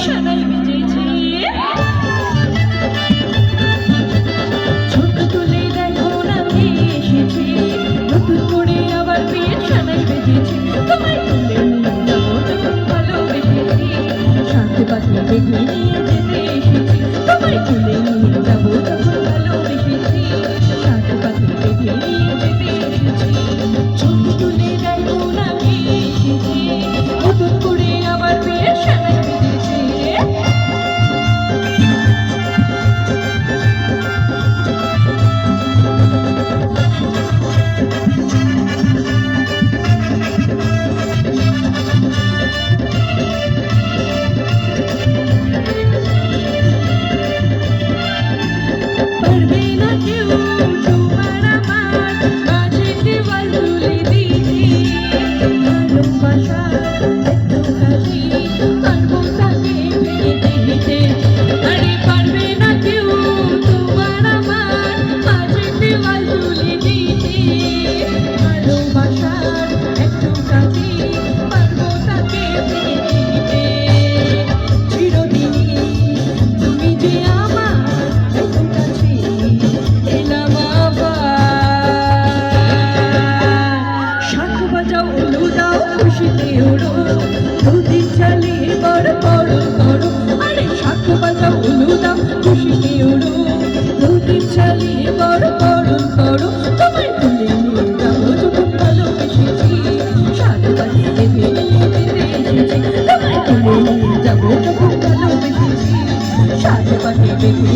সানাই বেজেছে। ছোট তুলে দেখো না কে এসেছে, নতুন করে আবার বিয়ের সানাই বেজেছে। তোমায় তুলে নিয়ে যাবো যখন ভালোবেসেছি, সাথে পাখি বেঁধে নিয়ে যেতে এসেছি। তোমায় তুলে নিয়ে যাবো যখন ভালোবেসেছি, সাথে পাখি বেঁধে নিয়ে যেতে এসেছি। ছোট তুলে দেখো না কে এসেছে, নতুন করে আবার বিয়ের সানাই বেজেছে। পারবে না কেউ তোমার আমার মাঝে দেওয়াল তুলে দিতে, ভালোবাসা একটু কাছে পারবো তাকে ভেঙে দিতে। আরে পারবে না কেউ তোমার আমার মাঝে দেওয়াল তুলে দিতে, ভালোবাসার একটু কাছে পারবো তাকে ভেঙে দিতে। চিরদিনই তুমি যে আমার এত কাছে, এলাম আবার। শাঁখ বাজাও উলু দাও খুশিতে ওড়ো, দুদিন চালিয়ে বড় বড় করো। আরে শাঁখ বাজাও উলু দাও খুশিতে ওড়ো, দুদিন চালিয়ে বড় বড় করো। তোমায় তুলে নিয়ে যাবো যখন ভালোবেসেছি, সাথে পাখি বেঁধে নিয়ে যেতে এসেছি। তোমায় তুলে নিয়ে যাবো যখন ভালোবেসেছি, সাথে পাখি বেঁধে